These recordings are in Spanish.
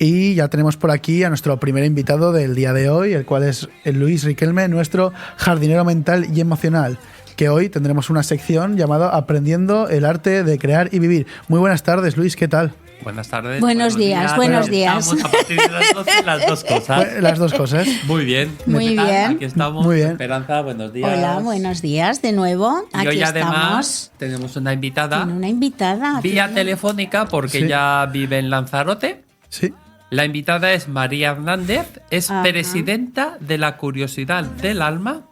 Y ya tenemos por aquí a nuestro primer invitado del día de hoy, el cual es el Luis Riquelme, nuestro jardinero mental y emocional, que hoy tendremos una sección llamada Aprendiendo el arte de crear y vivir. Muy buenas tardes, Luis, ¿qué tal? Buenas tardes. Buenos días. Estamos a partir de las 12, las dos cosas. Las dos cosas. Muy bien. Muy ¿Qué tal? bien. Aquí estamos. Muy bien. Esperanza, buenos días. Hola, buenos días de nuevo. Y Aquí hoy además estamos. tenemos una invitada. Tiene una invitada. Vía telefónica porque Sí. ya vive en Lanzarote. Sí. La invitada es María Hernández, es Ajá. presidenta de la Curiosidad del Alma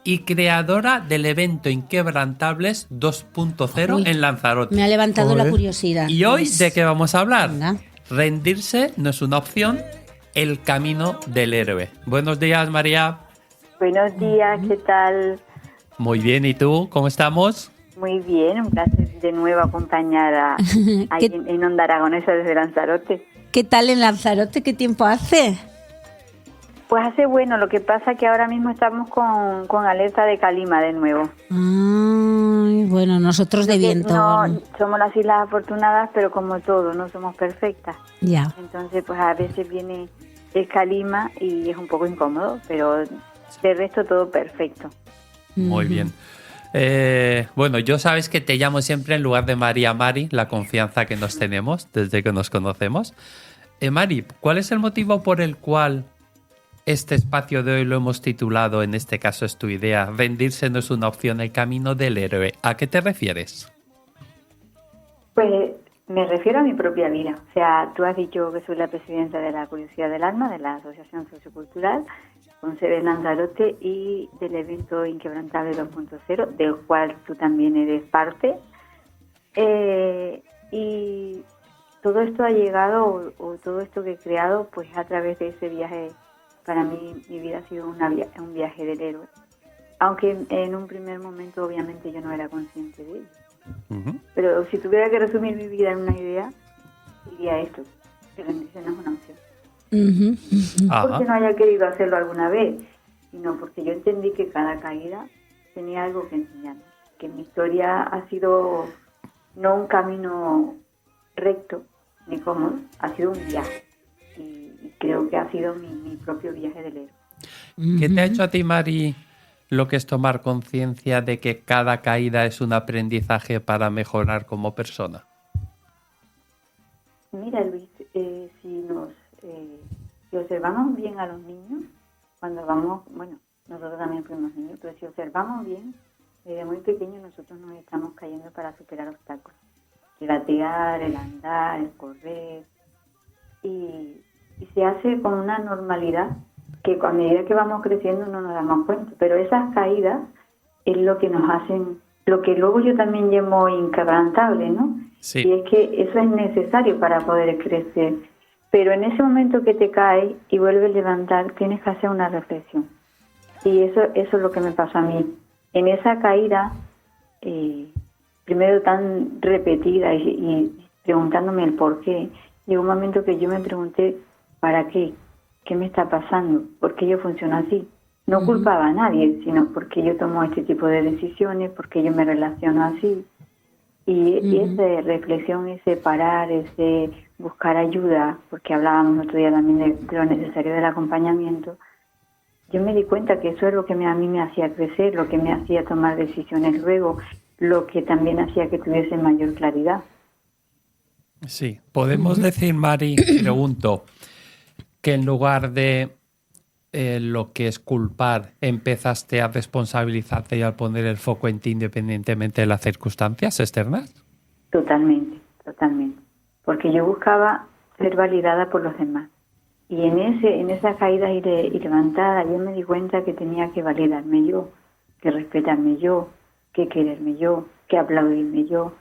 y creadora del evento Inquebrantables 2.0 Uy, en Lanzarote. Me ha levantado Joder. la curiosidad. ¿Y hoy de qué vamos a hablar? Venga. Rendirse no es una opción, el camino del héroe. Buenos días, María. Buenos días, ¿qué tal? Muy bien, ¿y tú? ¿Cómo estamos? Muy bien, un placer de nuevo acompañar ¿Qué, en Onda Aragonesa desde Lanzarote. ¿Qué tal en Lanzarote? ¿Qué tiempo hace? Pues hace bueno, lo que pasa que ahora mismo estamos con alerta de calima de nuevo. Ay, bueno, nosotros de viento. No, somos las Islas Afortunadas, pero como todo, no somos perfectas. Ya. Entonces, pues a veces viene el calima y es un poco incómodo, pero de resto todo perfecto. Muy bien. Bueno, yo sabes que te llamo siempre en lugar de María Mari, la confianza que nos tenemos desde que nos conocemos. Mari, ¿cuál es el motivo por el cual este espacio de hoy lo hemos titulado, en este caso es tu idea, rendirse no es una opción, el camino del héroe? ¿A qué te refieres? Pues me refiero a mi propia vida. O sea, tú has dicho que soy la presidenta de la Curiosidad del Alma, de la Asociación Sociocultural, con sede en Lanzarote, y del evento Inquebrantable 2.0, del cual tú también eres parte. Y todo esto ha llegado, o todo esto que he creado, pues a través de ese viaje. Para mí, mi vida ha sido un viaje del héroe. Aunque en un primer momento, obviamente, yo no era consciente de ello. Uh-huh. Pero si tuviera que resumir mi vida en una idea, diría esto: que rendirse no es una opción. Ujú. Ajá. Porque no haya querido hacerlo alguna vez, sino porque yo entendí que cada caída tenía algo que enseñar. Que mi historia ha sido no un camino recto ni cómodo, ha sido un viaje. Y creo que ha sido mi propio viaje del héroe. ¿Qué te ha hecho a ti, Mari, lo que es tomar conciencia de que cada caída es un aprendizaje para mejorar como persona? Mira, Luis, si observamos bien a los niños, cuando vamos, bueno, nosotros también fuimos niños, pero si observamos bien, desde muy pequeños nosotros nos estamos cayendo para superar obstáculos. El gatear, el andar, el correr, y se hace con una normalidad que a medida que vamos creciendo no nos damos cuenta, pero esas caídas es lo que nos hacen, lo que luego yo también llamo inquebrantable, ¿no? Sí. Y es que eso es necesario para poder crecer, pero en ese momento que te caes y vuelves a levantar, tienes que hacer una reflexión. Y eso es lo que me pasó a mí. En esa caída, primero tan repetida y preguntándome el por qué, llegó un momento que yo me pregunté, ¿para qué? ¿Qué me está pasando? ¿Por qué yo funciono así? No culpaba a nadie, sino porque yo tomo este tipo de decisiones, porque yo me relaciono así. Y esa reflexión, ese parar, ese buscar ayuda, porque hablábamos otro día también de lo necesario del acompañamiento, yo me di cuenta que eso es lo que a mí me hacía crecer, lo que me hacía tomar decisiones luego, lo que también hacía que tuviese mayor claridad. Sí, podemos decir, Mari, pregunto, que en lugar de lo que es culpar, empezaste a responsabilizarte y a poner el foco en ti independientemente de las circunstancias externas. Totalmente. Porque yo buscaba ser validada por los demás. Y en esa caída y levantada, yo me di cuenta que tenía que validarme yo, que respetarme yo, que quererme yo, que aplaudirme yo.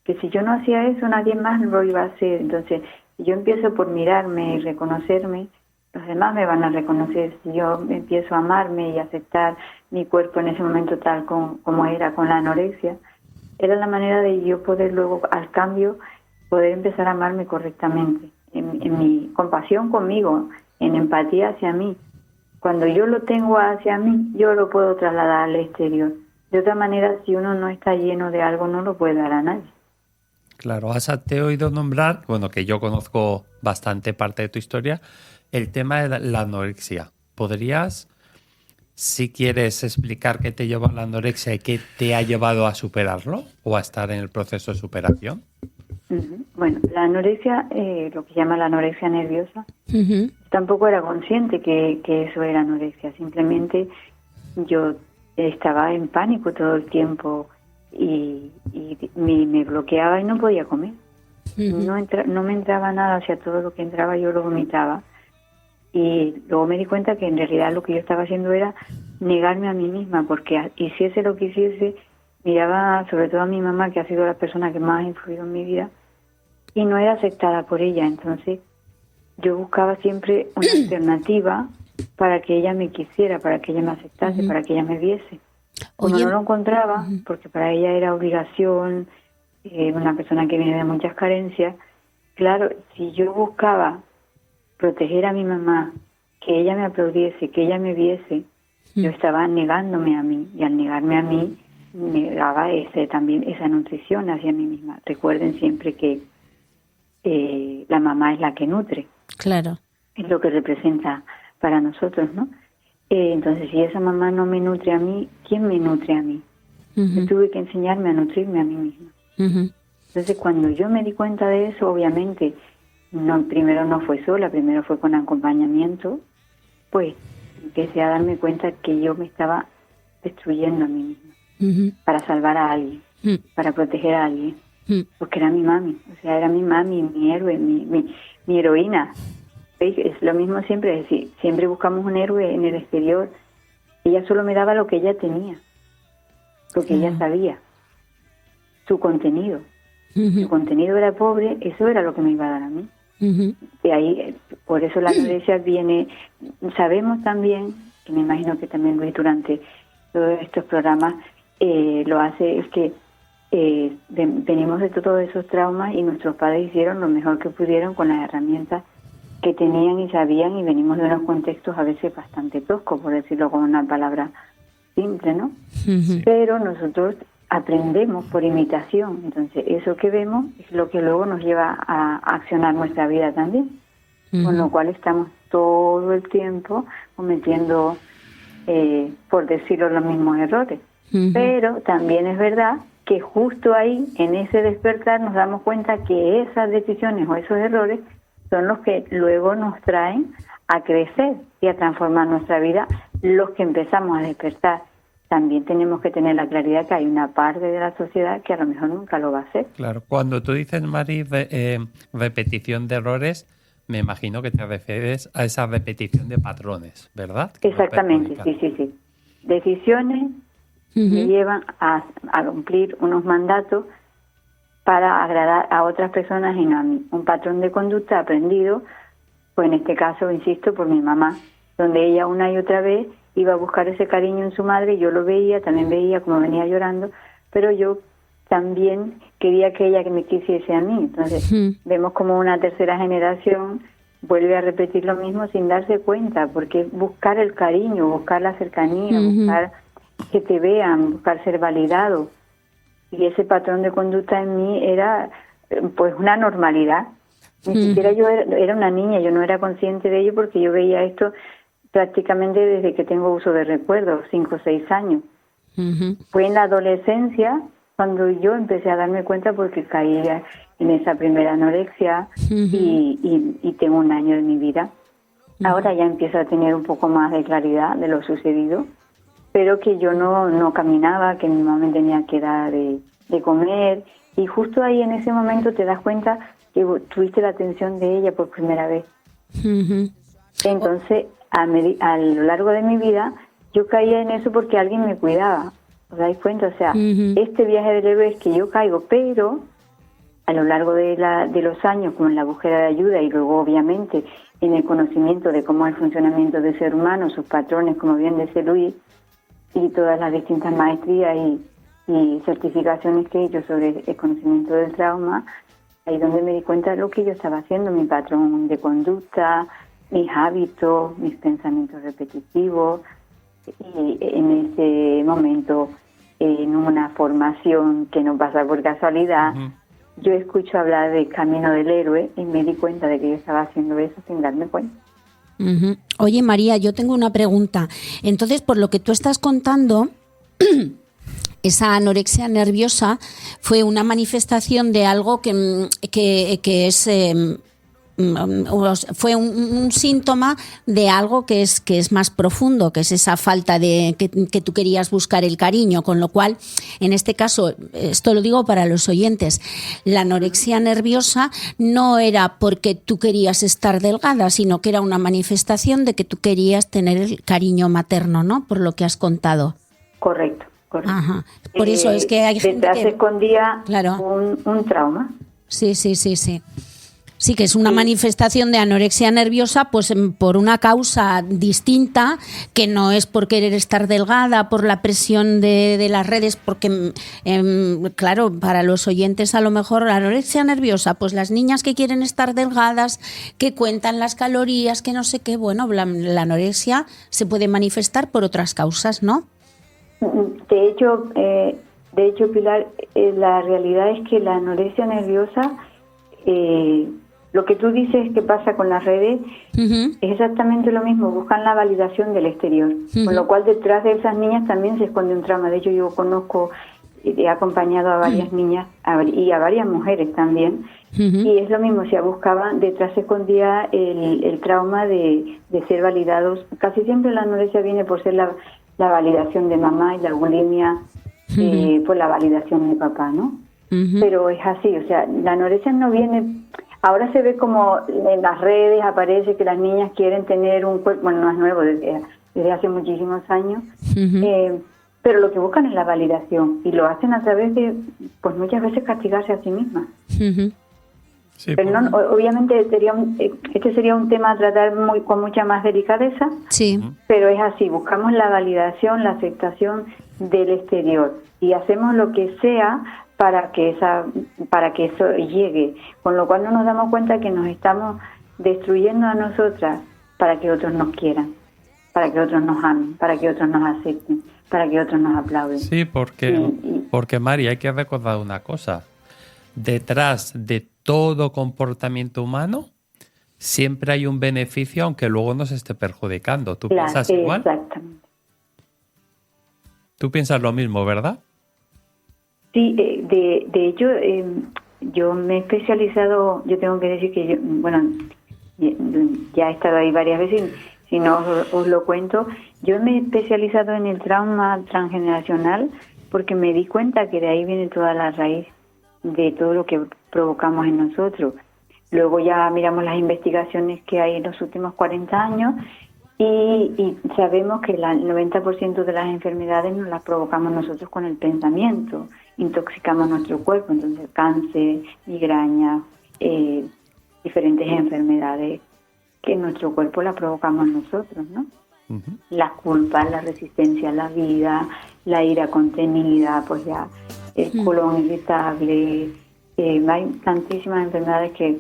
Que si yo no hacía eso, nadie más lo iba a hacer. Entonces, si yo empiezo por mirarme y reconocerme, los demás me van a reconocer. Si yo empiezo a amarme y aceptar mi cuerpo en ese momento tal como era con la anorexia, era la manera de yo poder luego, al cambio, poder empezar a amarme correctamente. En mi compasión conmigo, en empatía hacia mí. Cuando yo lo tengo hacia mí, yo lo puedo trasladar al exterior. De otra manera, si uno no está lleno de algo, no lo puede dar a nadie. Claro, te he oído nombrar, bueno, que yo conozco bastante parte de tu historia, el tema de la anorexia. ¿Podrías, si quieres, explicar qué te llevó a la anorexia y qué te ha llevado a superarlo o a estar en el proceso de superación? Bueno, la anorexia, lo que llama la anorexia nerviosa, tampoco era consciente que eso era anorexia. Simplemente yo estaba en pánico todo el tiempo y me bloqueaba y no podía comer. No me entraba nada, o sea, todo lo que entraba yo lo vomitaba. Y luego me di cuenta que en realidad lo que yo estaba haciendo era negarme a mí misma, porque hiciese lo que hiciese, miraba sobre todo a mi mamá, que ha sido la persona que más ha influido en mi vida, y no era aceptada por ella. Entonces yo buscaba siempre una alternativa para que ella me quisiera, para que ella me aceptase, para que ella me viese. Como no lo encontraba, porque para ella era obligación, una persona que viene de muchas carencias, claro, si yo buscaba proteger a mi mamá, que ella me aplaudiese, que ella me viese, yo estaba negándome a mí, y al negarme a mí, negaba también esa nutrición hacia mí misma. Recuerden siempre que la mamá es la que nutre. Claro. Es lo que representa para nosotros, ¿no? Entonces, si esa mamá no me nutre a mí, ¿quién me nutre a mí? Yo tuve que enseñarme a nutrirme a mí misma. Entonces, cuando yo me di cuenta de eso, obviamente, primero no fue sola, primero fue con acompañamiento, pues empecé a darme cuenta que yo me estaba destruyendo a mí misma para salvar a alguien, para proteger a alguien, porque era mi mami, o sea, era mi mami, mi héroe, mi heroína. ¿Veis? Es lo mismo siempre, es decir, siempre buscamos un héroe en el exterior. Ella solo me daba lo que ella tenía, lo que ella sabía, su contenido. Su contenido era pobre, eso era lo que me iba a dar a mí. De ahí, por eso la anorexia viene. Sabemos también, que me imagino que también Luis durante todos estos programas lo hace, es que venimos de todos esos traumas y nuestros padres hicieron lo mejor que pudieron con las herramientas que tenían y sabían, y venimos de unos contextos a veces bastante toscos, por decirlo con una palabra simple, ¿no? Pero nosotros aprendemos por imitación, entonces eso que vemos es lo que luego nos lleva a accionar nuestra vida también, con lo cual estamos todo el tiempo cometiendo, por decirlo, los mismos errores. Pero también es verdad que justo ahí, en ese despertar, nos damos cuenta que esas decisiones o esos errores son los que luego nos traen a crecer y a transformar nuestra vida, los que empezamos a despertar. También tenemos que tener la claridad que hay una parte de la sociedad que a lo mejor nunca lo va a hacer. Claro, cuando tú dices, Mari, repetición de errores, me imagino que te refieres a esa repetición de patrones, ¿verdad? Exactamente, sí. Decisiones que llevan a cumplir unos mandatos para agradar a otras personas y no a mí. Un patrón de conducta aprendido, pues en este caso, insisto, por mi mamá, donde ella una y otra vez iba a buscar ese cariño en su madre, yo lo veía, también veía como venía llorando, pero yo también quería que ella me quisiese a mí. Entonces vemos como una tercera generación vuelve a repetir lo mismo sin darse cuenta, porque buscar el cariño, buscar la cercanía, buscar que te vean, buscar ser validado. Y ese patrón de conducta en mí era pues una normalidad. Ni siquiera yo era una niña, yo no era consciente de ello porque yo veía esto prácticamente desde que tengo uso de recuerdos, 5 o 6 años. Fue en la adolescencia cuando yo empecé a darme cuenta, porque caía en esa primera anorexia y tengo 1 año de mi vida. Ahora ya empiezo a tener un poco más de claridad de lo sucedido, pero que yo no caminaba, que mi mamá me tenía que dar de comer, y justo ahí en ese momento te das cuenta que tuviste la atención de ella por primera vez. Entonces, a lo largo de mi vida, yo caía en eso porque alguien me cuidaba. ¿Os dais cuenta? O sea, este viaje del héroe es que yo caigo, pero a lo largo de los años, como en la búsqueda de ayuda y luego, obviamente, en el conocimiento de cómo es el funcionamiento del ser humano, sus patrones, como bien dice Luis, y todas las distintas maestrías y certificaciones que he hecho sobre el conocimiento del trauma, ahí donde me di cuenta de lo que yo estaba haciendo, mi patrón de conducta, mis hábitos, mis pensamientos repetitivos, y en ese momento, en una formación que no pasa por casualidad, yo escucho hablar del camino del héroe y me di cuenta de que yo estaba haciendo eso sin darme cuenta. Ujú. Oye, María, yo tengo una pregunta. Entonces, por lo que tú estás contando, esa anorexia nerviosa fue una manifestación de algo que es... fue un síntoma de algo que es más profundo, que es esa falta de que tú querías buscar el cariño, con lo cual, en este caso, esto lo digo para los oyentes, la anorexia nerviosa no era porque tú querías estar delgada, sino que era una manifestación de que tú querías tener el cariño materno, ¿no? Por lo que has contado. Correcto. Ajá. Por eso es que hay gente detrás que... se escondía Claro. un trauma. Sí. Sí, que es una manifestación de anorexia nerviosa, pues por una causa distinta, que no es por querer estar delgada, por la presión de las redes, porque, claro, para los oyentes a lo mejor la anorexia nerviosa, pues las niñas que quieren estar delgadas, que cuentan las calorías, que no sé qué, bueno, la anorexia se puede manifestar por otras causas, ¿no? De hecho, Pilar, la realidad es que la anorexia nerviosa... lo que tú dices que pasa con las redes es exactamente lo mismo, buscan la validación del exterior, con lo cual detrás de esas niñas también se esconde un trauma. De hecho, yo conozco, he acompañado a varias niñas y a varias mujeres también, y es lo mismo, o sea, buscaban, detrás se escondía el trauma de ser validados. Casi siempre la anorexia viene por ser la validación de mamá y la bulimia por la validación de papá, ¿no? Pero es así, o sea, la anorexia no viene... Ahora se ve como en las redes aparece que las niñas quieren tener un cuerpo, bueno, no es nuevo, desde hace muchísimos años, pero lo que buscan es la validación y lo hacen a través de, pues muchas veces castigarse a sí mismas. Sí, Pero no, obviamente este sería un tema a tratar con mucha más delicadeza, Sí. pero es así, buscamos la validación, la aceptación del exterior y hacemos lo que sea para que eso llegue, con lo cual no nos damos cuenta que nos estamos destruyendo a nosotras para que otros nos quieran, para que otros nos amen, para que otros nos acepten, para que otros nos aplauden. Sí, porque Mari, hay que recordar una cosa. Detrás de todo comportamiento humano siempre hay un beneficio, aunque luego nos esté perjudicando. ¿Tú piensas igual? Exactamente. Tú piensas lo mismo, ¿verdad? Sí, de hecho, yo me he especializado, yo tengo que decir que yo, bueno, ya he estado ahí varias veces, si no os lo cuento, yo me he especializado en el trauma transgeneracional porque me di cuenta que de ahí viene toda la raíz de todo lo que provocamos en nosotros. Luego ya miramos las investigaciones que hay en los últimos 40 años y sabemos que el 90% de las enfermedades nos las provocamos nosotros con el pensamiento, intoxicamos nuestro cuerpo, entonces cáncer, migraña, diferentes enfermedades que en nuestro cuerpo las provocamos nosotros, ¿no? La culpa, la resistencia a la vida, la ira contenida, pues ya el colon irritable, hay tantísimas enfermedades que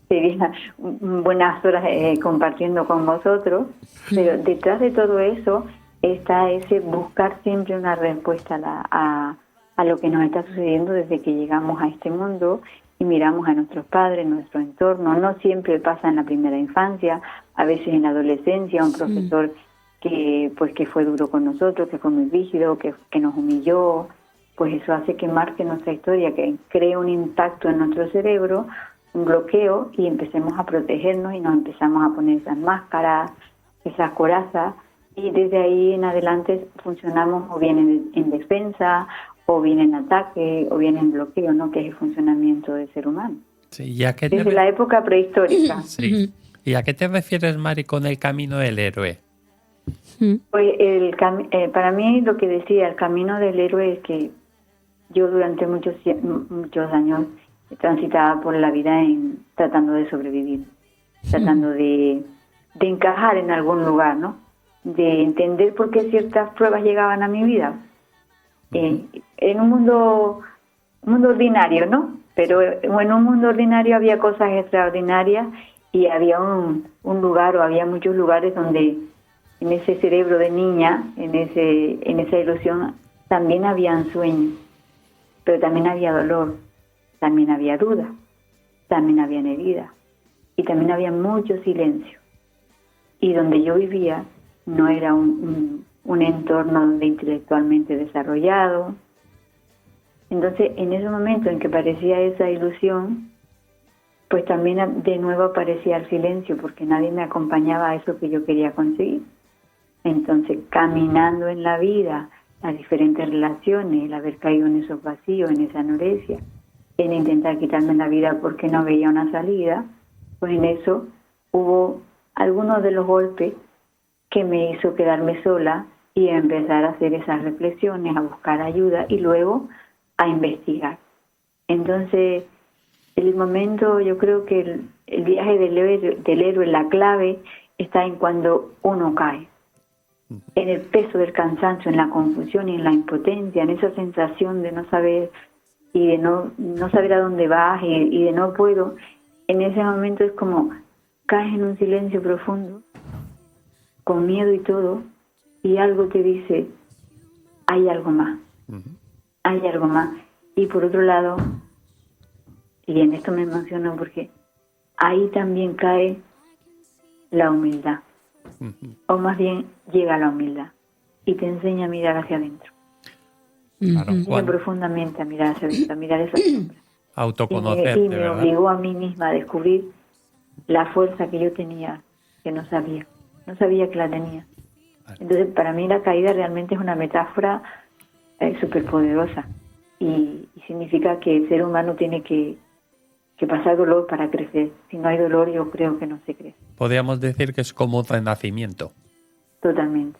serían buenas horas compartiendo con vosotros, pero detrás de todo eso está ese buscar siempre una respuesta a lo que nos está sucediendo desde que llegamos a este mundo y miramos a nuestros padres, nuestro entorno. No siempre pasa en la primera infancia, a veces en la adolescencia, un profesor que fue duro con nosotros, que fue muy rígido, que nos humilló, pues eso hace que marque nuestra historia, que cree un impacto en nuestro cerebro, un bloqueo, y empecemos a protegernos y nos empezamos a poner esas máscaras, esas corazas, y desde ahí en adelante funcionamos o bien en defensa, o bien en ataque, o bien en bloqueo, ¿no? Que es el funcionamiento del ser humano. Sí, ¿y a qué desde la época prehistórica. Sí. ¿Y a qué te refieres, Mari, con el camino del héroe? Pues para mí lo que decía, el camino del héroe es que yo durante muchos años transitaba por la vida tratando de sobrevivir, tratando de encajar en algún lugar, ¿no? De entender por qué ciertas pruebas llegaban a mi vida. En un mundo ordinario, ¿no? Pero en un mundo ordinario había cosas extraordinarias y había un lugar, o había muchos lugares donde en ese cerebro de niña, en esa ilusión, también habían sueños, pero también había dolor, también había dudas, también había heridas y también había mucho silencio. Y donde yo vivía no era un entorno donde intelectualmente desarrollado. Entonces, en ese momento en que parecía esa ilusión, pues también de nuevo aparecía el silencio, porque nadie me acompañaba a eso que yo quería conseguir. Entonces, caminando en la vida, las diferentes relaciones, el haber caído en esos vacíos, en esa anorexia, en intentar quitarme la vida porque no veía una salida, pues en eso hubo algunos de los golpes que me hizo quedarme sola y empezar a hacer esas reflexiones, a buscar ayuda y luego a investigar. Entonces, el momento, yo creo que el viaje del héroe, la clave está en cuando uno cae, en el peso del cansancio, en la confusión y en la impotencia, en esa sensación de no saber y de no saber a dónde vas y de no puedo. En ese momento es como caes en un silencio profundo, con miedo y todo, y algo te dice, hay algo más, hay algo más. Y por otro lado, y en esto me emociono porque ahí también cae la humildad, o más bien llega la humildad, y te enseña a mirar hacia adentro. Claro, Profundamente a mirar hacia adentro, a mirar esa sombra. Autoconocerte, y me ¿verdad? obligó a mí misma a descubrir la fuerza que yo tenía, que no sabía que la tenía. Entonces, para mí la caída realmente es una metáfora súper poderosa y significa que el ser humano tiene que pasar dolor para crecer. Si no hay dolor, yo creo que no se crece. Podríamos decir que es como un renacimiento. Totalmente.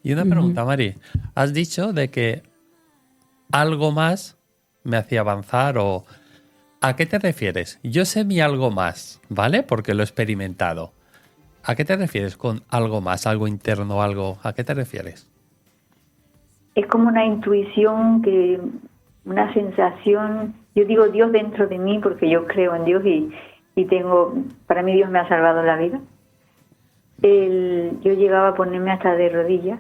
Y una pregunta, Mari. Has dicho de que algo más me hacía avanzar o... ¿A qué te refieres? Yo sé mi algo más, ¿vale? Porque lo he experimentado. ¿A qué te refieres con algo más, algo interno, algo? ¿A qué te refieres? Es como una intuición, una sensación. Yo digo Dios dentro de mí porque yo creo en Dios y tengo, para mí Dios me ha salvado la vida. Yo llegaba a ponerme hasta de rodillas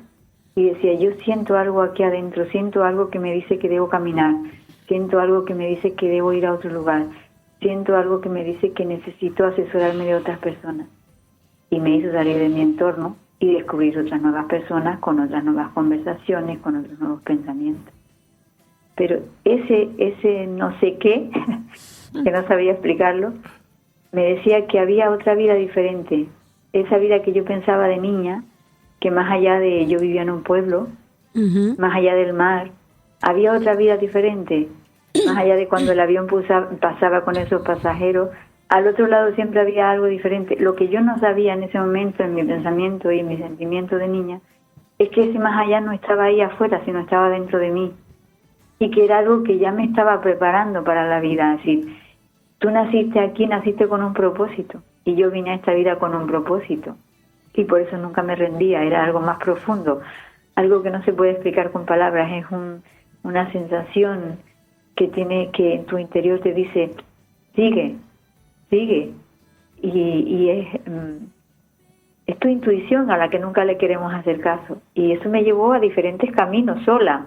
y decía, yo siento algo aquí adentro, siento algo que me dice que debo caminar, siento algo que me dice que debo ir a otro lugar, siento algo que me dice que necesito asesorarme de otras personas. Y me hizo salir de mi entorno y descubrir otras nuevas personas, con otras nuevas conversaciones, con otros nuevos pensamientos. Pero ese no sé qué, que no sabía explicarlo, me decía que había otra vida diferente. Esa vida que yo pensaba de niña, que más allá de yo vivía en un pueblo, más allá del mar, había otra vida diferente. Más allá de cuando el avión pasaba con esos pasajeros, al otro lado siempre había algo diferente. Lo que yo no sabía en ese momento, en mi pensamiento y en mi sentimiento de niña, es que ese más allá no estaba ahí afuera, sino estaba dentro de mí. Y que era algo que ya me estaba preparando para la vida. Es decir, tú naciste aquí, naciste con un propósito. Y yo vine a esta vida con un propósito. Y por eso nunca me rendía, era algo más profundo. Algo que no se puede explicar con palabras, es una sensación que en tu interior te dice, sigue. Y es tu intuición a la que nunca le queremos hacer caso. Y eso me llevó a diferentes caminos sola.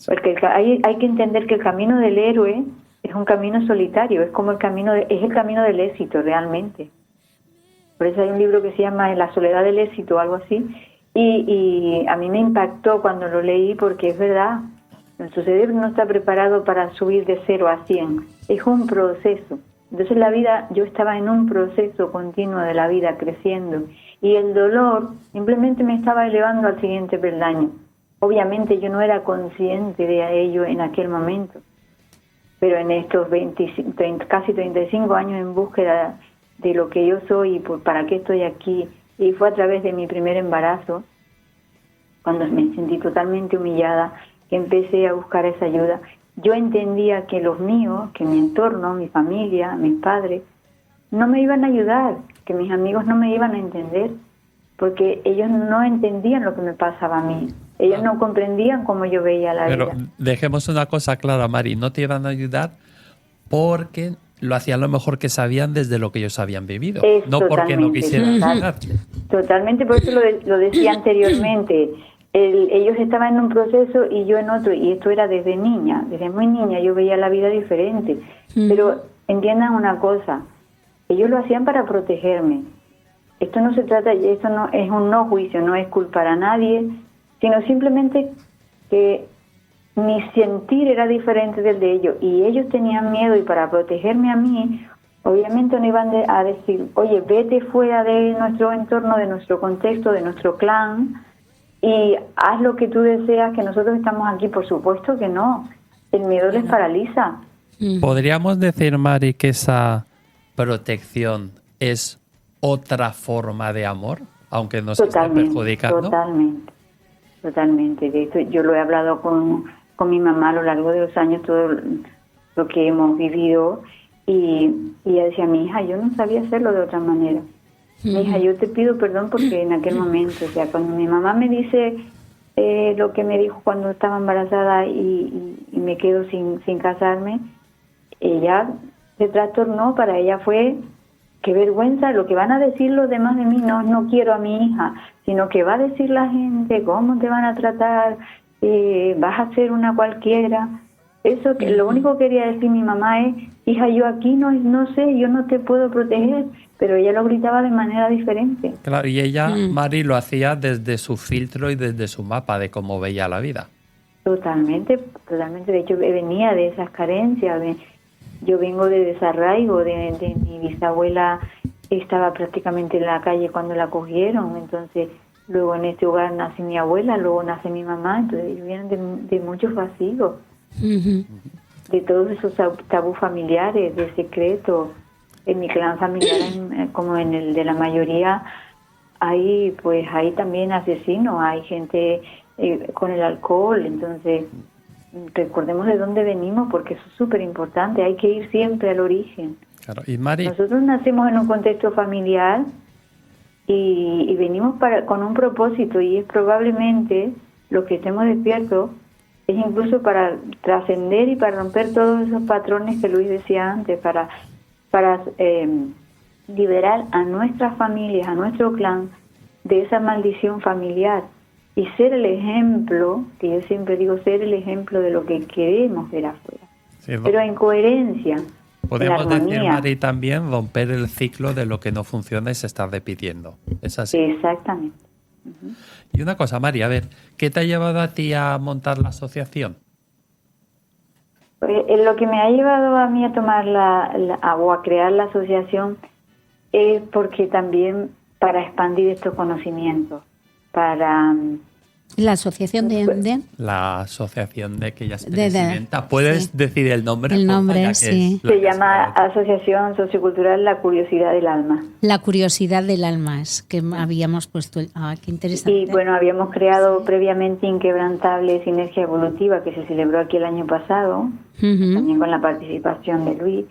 Porque hay que entender que el camino del héroe es un camino solitario, es el camino del éxito realmente. Por eso hay un libro que se llama La soledad del éxito o algo así. Y a mí me impactó cuando lo leí porque es verdad, nuestro cerebro no está preparado para subir de 0 a 100. Es un proceso. Entonces la vida, yo estaba en un proceso continuo de la vida creciendo y el dolor simplemente me estaba elevando al siguiente peldaño. Obviamente yo no era consciente de ello en aquel momento, pero en estos casi 35 años en búsqueda de lo que yo soy y para qué estoy aquí, y fue a través de mi primer embarazo, cuando me sentí totalmente humillada, que empecé a buscar esa ayuda. Yo entendía que los míos, que mi entorno, mi familia, mis padres, no me iban a ayudar, que mis amigos no me iban a entender, porque ellos no entendían lo que me pasaba a mí. Ellos no comprendían cómo yo veía la vida. Pero dejemos una cosa clara, Mari, no te iban a ayudar porque lo hacían lo mejor que sabían desde lo que ellos habían vivido, no porque no quisieran ayudarte. Totalmente, por eso lo decía anteriormente. ellos estaban en un proceso y yo en otro, y esto era desde niña, desde muy niña yo veía la vida diferente. Pero entiendan una cosa, ellos lo hacían para protegerme. Esto no se trata, esto no es un no juicio, no es culpar a nadie, sino simplemente que mi sentir era diferente del de ellos y ellos tenían miedo, y para protegerme a mí, obviamente no iban a decir, oye, vete fuera de nuestro entorno, de nuestro contexto, de nuestro clan y haz lo que tú deseas, que nosotros estamos aquí. Por supuesto que no, el miedo les paraliza. ¿Podríamos decir, Mari, que esa protección es otra forma de amor, aunque nos esté perjudicando? Totalmente. De esto yo lo he hablado con mi mamá a lo largo de los años, todo lo que hemos vivido, y ella decía, mi hija, yo no sabía hacerlo de otra manera. Mi hija, yo te pido perdón porque en aquel momento, o sea, cuando mi mamá me dice lo que me dijo cuando estaba embarazada y me quedo sin casarme, ella se trastornó. Para ella fue, qué vergüenza, lo que van a decir los demás de mí, no quiero a mi hija, sino que va a decir la gente, cómo te van a tratar, vas a ser una cualquiera. Eso, que lo único que quería decir mi mamá es, hija, yo aquí no sé, yo no te puedo proteger, pero ella lo gritaba de manera diferente. Claro, y ella, Mari, lo hacía desde su filtro y desde su mapa de cómo veía la vida. Totalmente. De hecho, venía de esas carencias. Yo vengo de desarraigo, de mi bisabuela estaba prácticamente en la calle cuando la cogieron, entonces luego en este hogar nace mi abuela, luego nace mi mamá, entonces ellos vienen de muchos vacíos, de todos esos tabús familiares, de secretos. En mi clan familiar, como en el de la mayoría, hay también asesinos, hay gente con el alcohol, entonces recordemos de dónde venimos, porque eso es súper importante, hay que ir siempre al origen. Claro. Y Mari, nosotros nacemos en un contexto familiar y venimos con un propósito, y es probablemente lo que estemos despiertos, es incluso para trascender y para romper todos esos patrones que Luis decía antes, para liberar a nuestras familias, a nuestro clan, de esa maldición familiar y ser el ejemplo, que yo siempre digo, ser el ejemplo de lo que queremos ver afuera, sí, pero en coherencia. Podemos decir, Mari, también romper el ciclo de lo que no funciona y se está repitiendo. ¿Es así? Exactamente. Y una cosa, Mari, a ver, ¿qué te ha llevado a ti a montar la asociación? Lo que me ha llevado a mí a tomar o a crear la asociación es porque también para expandir estos conocimientos, para... La asociación de... La asociación de que ella es presidenta. ¿Puedes decir el nombre? El nombre, sí. Se llama Asociación Sociocultural La Curiosidad del Alma. La Curiosidad del Alma, es que habíamos puesto... qué interesante. Y bueno, habíamos creado previamente Inquebrantable Sinergia Evolutiva, que se celebró aquí el año pasado, también con la participación de Luis.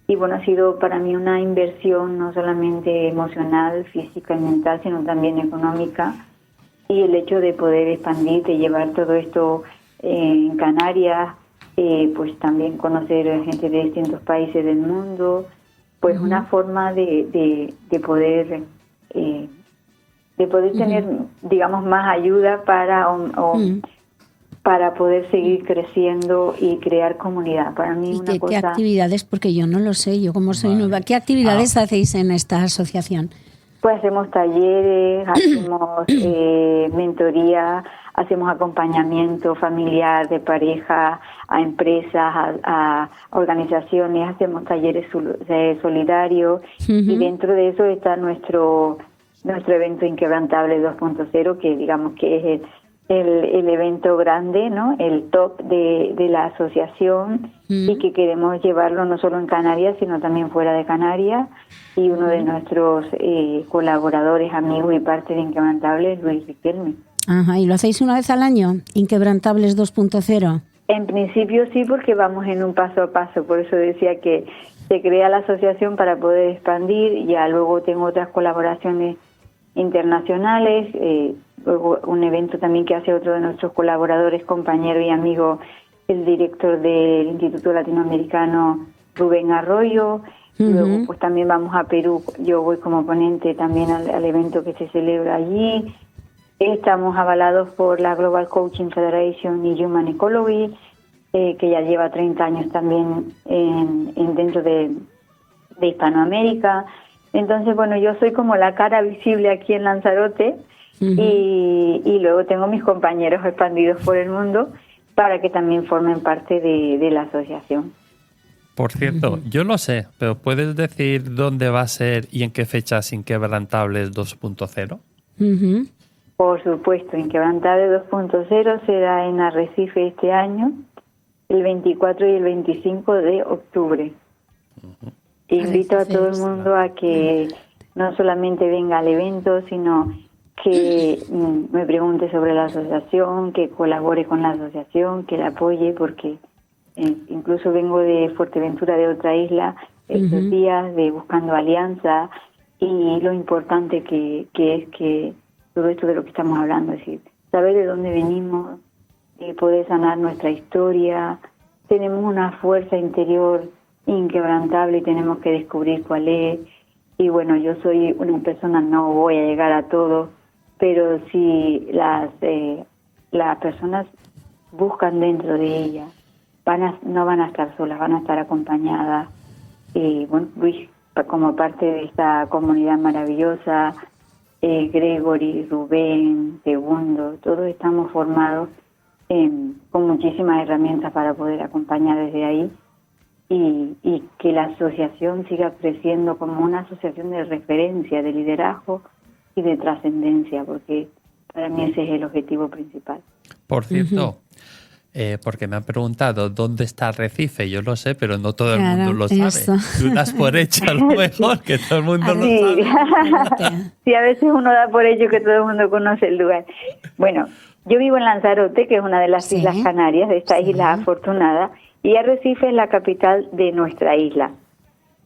Y bueno, ha sido para mí una inversión no solamente emocional, física y mental, sino también económica. Y el hecho de poder expandir, de llevar todo esto en Canarias, pues también conocer gente de distintos países del mundo, pues una forma de poder tener, digamos, más ayuda para poder seguir creciendo y crear comunidad. Para mí una cosa... ¿Qué actividades? Porque yo no lo sé, yo como soy nueva. ¿Qué actividades hacéis en esta asociación? Pues hacemos talleres, hacemos mentoría, hacemos acompañamiento familiar de pareja a empresas, a organizaciones, hacemos talleres solidarios y dentro de eso está nuestro evento Inquebrantable 2.0, que digamos que es el evento grande, ¿no? El top de la asociación y que queremos llevarlo no solo en Canarias, sino también fuera de Canarias. Y uno de nuestros colaboradores, amigos y parte de Inquebrantable es Luis Riquelme. Ajá, ¿y lo hacéis una vez al año? Inquebrantables 2.0. En principio sí, porque vamos en un paso a paso, por eso decía que se crea la asociación para poder expandir, ya luego tengo otras colaboraciones internacionales, luego un evento también que hace otro de nuestros colaboradores, compañero y amigo, el director del Instituto Latinoamericano, Rubén Arroyo. Luego pues también vamos a Perú, yo voy como ponente también al evento que se celebra allí. Estamos avalados por la Global Coaching Federation y Human Ecology, que ya lleva 30 años también dentro de Hispanoamérica. Entonces, bueno, yo soy como la cara visible aquí en Lanzarote, y luego tengo mis compañeros expandidos por el mundo para que también formen parte de la asociación. Por cierto, yo lo sé, pero ¿puedes decir dónde va a ser y en qué fechas Inquebrantables 2.0? Por supuesto, Inquebrantable 2.0 será en Arrecife este año, el 24 y el 25 de octubre. Invito a todo el mundo a que no solamente venga al evento, sino que me pregunte sobre la asociación, que colabore con la asociación, que la apoye, porque incluso vengo de Fuerteventura, de otra isla, estos días de buscando alianza, y lo importante que es que todo esto de lo que estamos hablando, es decir, saber de dónde venimos, poder sanar nuestra historia. Tenemos una fuerza interior inquebrantable y tenemos que descubrir cuál es. Y bueno, yo soy una persona, no voy a llegar a todo, pero si las personas buscan dentro de ellas, no van a estar solas, van a estar acompañadas. Y bueno, Luis, como parte de esta comunidad maravillosa, Gregory, Rubén, Segundo, todos estamos formados con muchísimas herramientas para poder acompañar desde ahí, y que la asociación siga creciendo como una asociación de referencia, de liderazgo y de trascendencia, porque para mí ese es el objetivo principal. Por cierto, porque me han preguntado dónde está Arrecife, yo lo sé, pero no todo el mundo lo sabe. Tú das por hecho a lo mejor que todo el mundo lo sabe. Sí, a veces uno da por hecho que todo el mundo conoce el lugar. Bueno, yo vivo en Lanzarote, que es una de las Islas Canarias, de esta isla afortunada, y Arrecife es la capital de nuestra isla.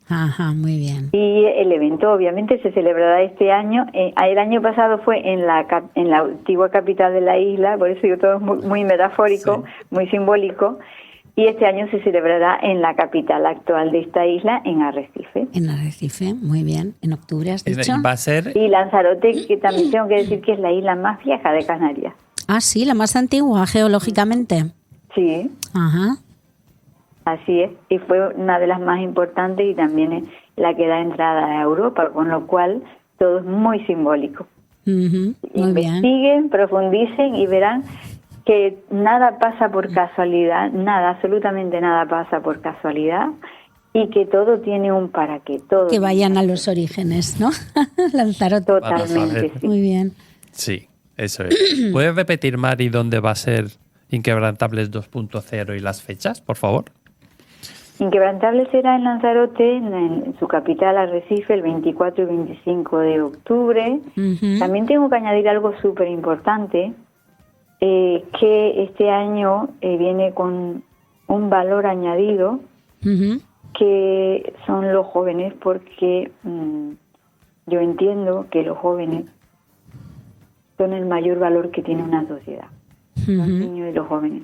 Ajá, muy bien. Y el evento obviamente se celebrará este año. El año pasado fue en la antigua capital de la isla, por eso digo todo muy metafórico, muy simbólico. Y este año se celebrará en la capital actual de esta isla, en Arrecife. En Arrecife, muy bien. En octubre has dicho. Va a ser... Y Lanzarote, que también tengo que decir que es la isla más vieja de Canarias. Ah, sí, la más antigua geológicamente. Sí. Ajá. Así es, y fue una de las más importantes y también es la que da entrada a Europa, con lo cual todo es muy simbólico. Muy Investiguen, bien. profundicen y verán que nada pasa por casualidad, nada, absolutamente nada pasa por casualidad, y que todo tiene un para qué. Todo que vayan a los orígenes, ¿no? Lanzarote. Totalmente, sí. Muy bien. Sí, eso es. ¿Puedes repetir, Mari, dónde va a ser Inquebrantables 2.0 y las fechas, por favor? Inquebrantable será en Lanzarote, en su capital Arrecife, el 24 y 25 de octubre. También tengo que añadir algo súper importante, que este año viene con un valor añadido, que son los jóvenes, porque yo entiendo que los jóvenes son el mayor valor que tiene una sociedad. Los niños y los jóvenes,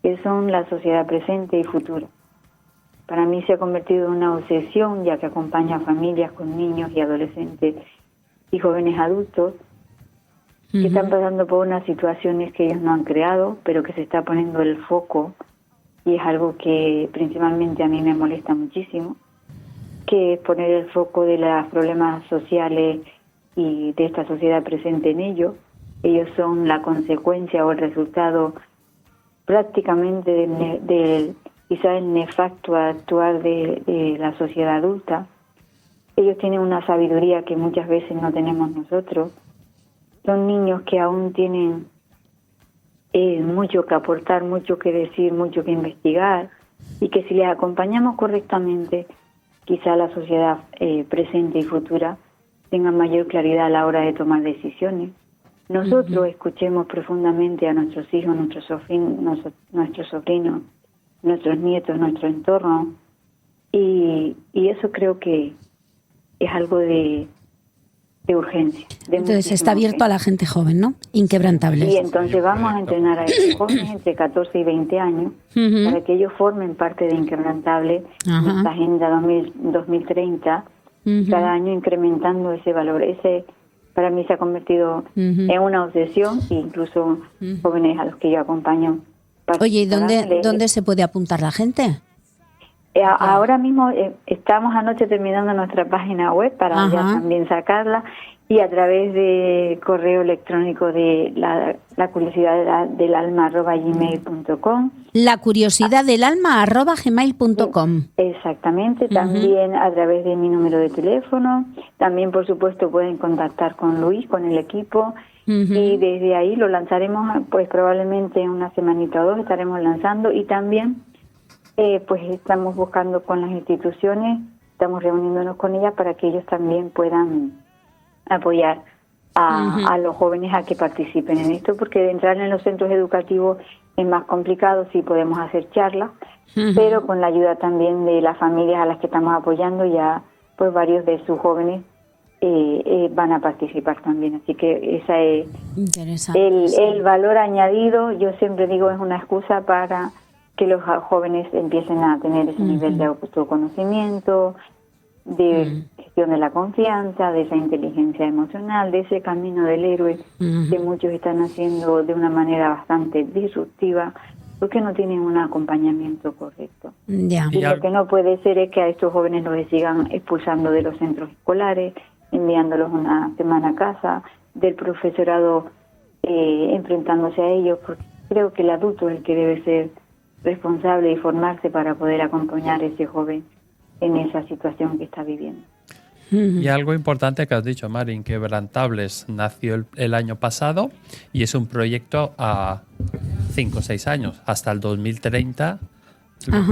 que son la sociedad presente y futura. Para mí se ha convertido en una obsesión, ya que acompaña a familias con niños y adolescentes y jóvenes adultos que están pasando por unas situaciones que ellos no han creado, pero que se está poniendo el foco, y es algo que principalmente a mí me molesta muchísimo, que es poner el foco de los problemas sociales y de esta sociedad presente en ellos. Ellos son la consecuencia o el resultado prácticamente del quizás el nefasto actuar de la sociedad adulta. Ellos tienen una sabiduría que muchas veces no tenemos nosotros. Son niños que aún tienen mucho que aportar, mucho que decir, mucho que investigar, y que si les acompañamos correctamente, quizá la sociedad presente y futura tenga mayor claridad a la hora de tomar decisiones. Nosotros escuchemos profundamente a nuestros hijos, nuestros sobrinos, nuestros nietos, nuestro entorno, y eso creo que es algo de urgencia. Entonces está abierto a la gente joven, ¿no? Inquebrantables. Y entonces vamos a entrenar a esos jóvenes entre 14 y 20 años para que ellos formen parte de Inquebrantable, nuestra Agenda 2030, cada año incrementando ese valor, para mí se ha convertido en una obsesión, e incluso jóvenes a los que yo acompaño. Oye, ¿y dónde se puede apuntar la gente? Ahora mismo estamos anoche terminando nuestra página web para ya también sacarla, y a través de correo electrónico de la curiosidad del alma @gmail.com. La curiosidad del alma @gmail.com. Exactamente, también a través de mi número de teléfono. También, por supuesto, pueden contactar con Luis, con el equipo, y desde ahí lo lanzaremos, pues probablemente en una semanita o dos estaremos lanzando, y también pues estamos buscando con las instituciones, estamos reuniéndonos con ellas para que ellos también puedan apoyar a los jóvenes a que participen en esto, porque de entrar en los centros educativos es más complicado. Sí podemos hacer charlas, pero con la ayuda también de las familias a las que estamos apoyando, ya pues varios de sus jóvenes van a participar también. Así que esa es el valor añadido. Yo siempre digo, es una excusa para que los jóvenes empiecen a tener ese nivel de autoconocimiento, de gestión de la confianza, de esa inteligencia emocional, de ese camino del héroe que muchos están haciendo de una manera bastante disruptiva, porque no tienen un acompañamiento correcto. Ya. Y lo que no puede ser es que a estos jóvenes los sigan expulsando de los centros escolares, enviándolos una semana a casa, del profesorado enfrentándose a ellos, porque creo que el adulto es el que debe ser responsable y formarse para poder acompañar a ese joven en esa situación que está viviendo. Y algo importante que has dicho, Mari, Inquebrantables nació el año pasado y es un proyecto a 5 o 6 años, hasta el 2030,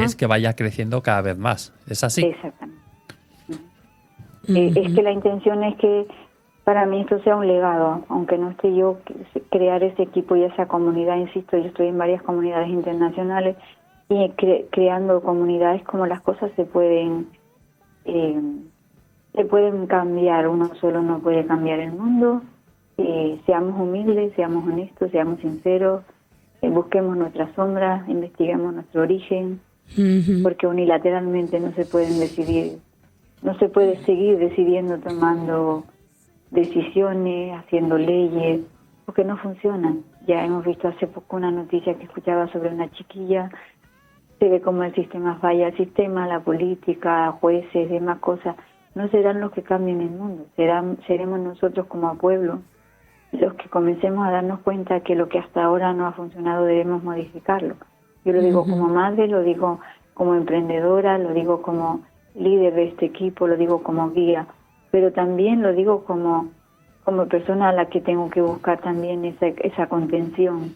es que vaya creciendo cada vez más. ¿Es así? Exactamente. Es que la intención es que para mí esto sea un legado, aunque no esté yo, crear ese equipo y esa comunidad. Insisto, yo estoy en varias comunidades internacionales y creando comunidades, como las cosas se pueden cambiar. Uno solo no puede cambiar el mundo. Seamos humildes, seamos honestos, seamos sinceros, busquemos nuestras sombras, investiguemos nuestro origen, porque unilateralmente no se pueden decidir, no se puede seguir decidiendo, tomando decisiones, haciendo leyes, porque no funcionan. Ya hemos visto hace poco una noticia que escuchaba sobre una chiquilla. Se ve como el sistema falla, el sistema, la política, jueces, demás cosas. No serán los que cambien el mundo, seremos nosotros como pueblo los que comencemos a darnos cuenta que lo que hasta ahora no ha funcionado debemos modificarlo. Yo lo digo como madre, lo digo como emprendedora, lo digo como líder de este equipo, lo digo como guía, pero también lo digo como persona a la que tengo que buscar también esa contención,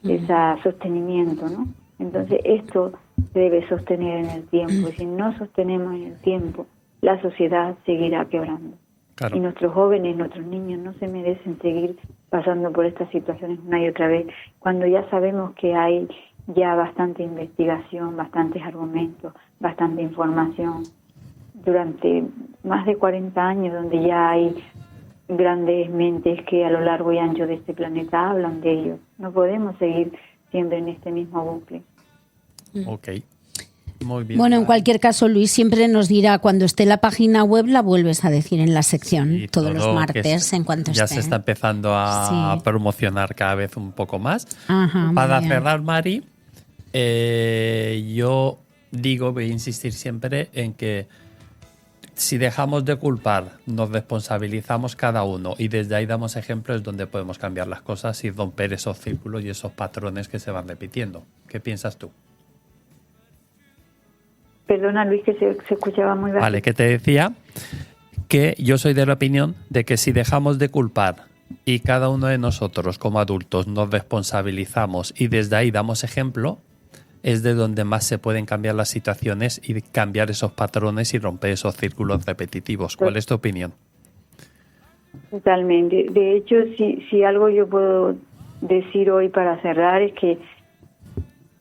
ese sostenimiento, ¿no? Entonces esto se debe sostener en el tiempo, y si no sostenemos en el tiempo, la sociedad seguirá quebrando. Claro. Y nuestros jóvenes, nuestros niños no se merecen seguir pasando por estas situaciones una y otra vez, cuando ya sabemos que hay ya bastante investigación, bastantes argumentos, bastante información, durante más de 40 años, donde ya hay grandes mentes que a lo largo y ancho de este planeta hablan de ello. No podemos seguir siempre en este mismo bucle. Ok. Muy bien. Bueno, en cualquier caso, Luis siempre nos dirá, cuando esté la página web, la vuelves a decir en la sección, y todos los martes, en cuanto ya esté. Ya se está empezando a promocionar cada vez un poco más. Ajá, para cerrar, Mari, yo voy a insistir siempre en que si dejamos de culpar, nos responsabilizamos cada uno y desde ahí damos ejemplos donde podemos cambiar las cosas y romper esos círculos y esos patrones que se van repitiendo. ¿Qué piensas tú? Perdona, Luis, que se escuchaba muy bajo. Vale, que te decía que yo soy de la opinión de que si dejamos de culpar y cada uno de nosotros como adultos nos responsabilizamos y desde ahí damos ejemplo, es de donde más se pueden cambiar las situaciones y cambiar esos patrones y romper esos círculos repetitivos. ¿Cuál es tu opinión? Totalmente. De hecho, si algo yo puedo decir hoy para cerrar es que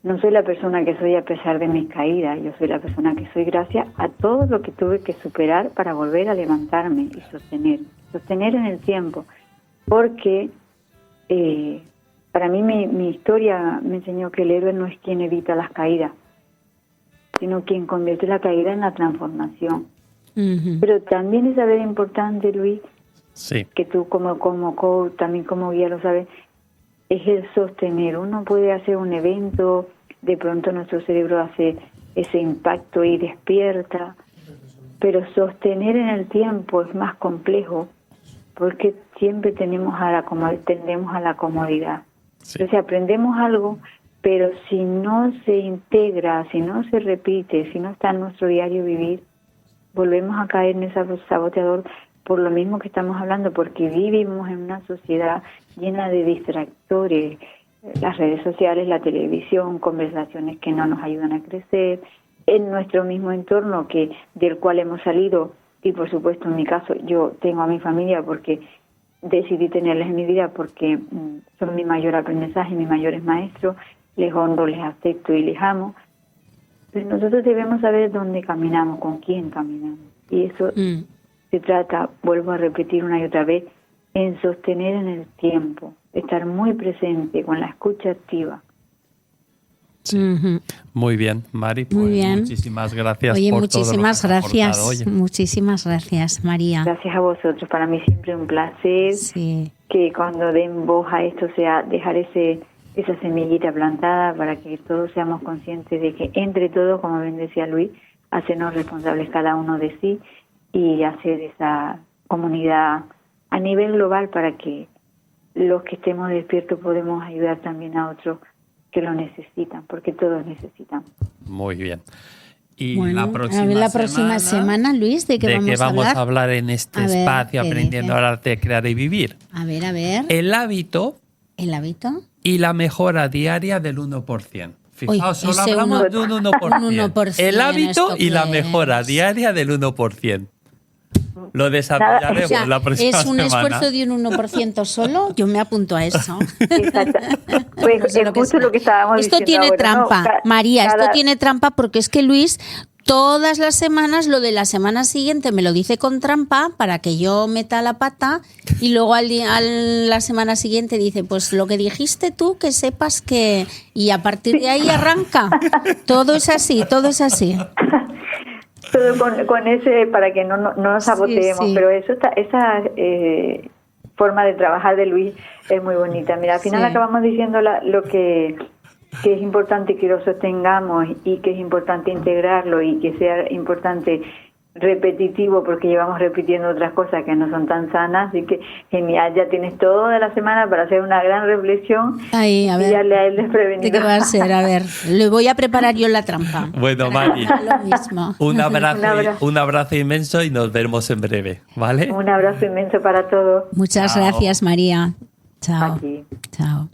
no soy la persona que soy a pesar de mis caídas, yo soy la persona que soy gracias a todo lo que tuve que superar para volver a levantarme y sostener en el tiempo, porque para mí mi historia me enseñó que el héroe no es quien evita las caídas, sino quien convierte la caída en la transformación. Pero también es saber importante, Luis, Sí. que tú como coach, también como guía lo sabes, es el sostener. Uno puede hacer un evento, de pronto nuestro cerebro hace ese impacto y despierta, pero sostener en el tiempo es más complejo porque siempre tendemos a la comodidad. Sí. Entonces aprendemos algo, pero si no se integra, si no se repite, si no está en nuestro diario vivir, volvemos a caer en ese saboteador por lo mismo que estamos hablando, porque vivimos en una sociedad llena de distractores, las redes sociales, la televisión, conversaciones que no nos ayudan a crecer, en nuestro mismo entorno del cual hemos salido, y por supuesto en mi caso yo tengo a mi familia porque decidí tenerles en mi vida porque son mi mayor aprendizaje, mis mayores maestros, les honro, les acepto y les amo. Pero nosotros debemos saber dónde caminamos, con quién caminamos, y eso se trata, vuelvo a repetir una y otra vez, en sostener en el tiempo, estar muy presente con la escucha activa. Sí. Muy bien, Mari. Pues Muy bien. Muchísimas gracias. Oye, por muchísimas todo lo que has gracias. aportado, oye. Muchísimas gracias, María. Gracias a vosotros, para mí siempre un placer Sí. que cuando den voz a esto sea dejar esa semillita plantada para que todos seamos conscientes de que entre todos, como bien decía Luis, hacernos responsables cada uno de sí y hacer esa comunidad a nivel global para que los que estemos despiertos podemos ayudar también a otros que lo necesitan, porque todos necesitan. Muy bien. Y Bueno, la próxima, a ver la próxima semana, Luis, ¿de qué vamos a hablar? en este A ver, espacio ¿qué Aprendiendo dice? al Arte de Crear y Vivir? A ver. El hábito ¿El hábito? y la mejora diaria del 1%. Uy, Fijaos, solo ese hablamos uno- de un 1%. un 1%, El hábito ¿esto y la qué mejora es? diaria del 1%. Lo desarrollaremos O sea, la próxima ¿es un semana. esfuerzo de un 1% solo? Yo me apunto a eso. Exacto. Pues No sé es lo que justo sea. lo que estábamos Esto diciendo tiene ahora, ¿no? trampa, María, esto Cada- tiene trampa porque es que Luis todas las semanas lo de la semana siguiente me lo dice con trampa para que yo meta la pata y luego la semana siguiente dice, pues lo que dijiste tú, que sepas que... Y a partir de ahí arranca. Todo es así, todo es así. Todo con ese, para que no nos saboteemos, sí. pero esa forma de trabajar de Luis es muy bonita. Mira, al final Sí. acabamos diciendo lo que es importante que lo sostengamos y que es importante integrarlo y que sea importante repetitivo porque llevamos repitiendo otras cosas que no son tan sanas, así que genial, ya tienes toda la semana para hacer una gran reflexión Ahí, a y ver. darle a él desprevenido. ¿De qué va a ser? A ver, le voy a preparar yo la trampa. Bueno, Mari, Lo mismo. un abrazo, Un abrazo. un abrazo inmenso y nos vemos en breve, ¿vale? Un abrazo inmenso para todos. Muchas Chao. gracias, María. Chao. Aquí. Chao.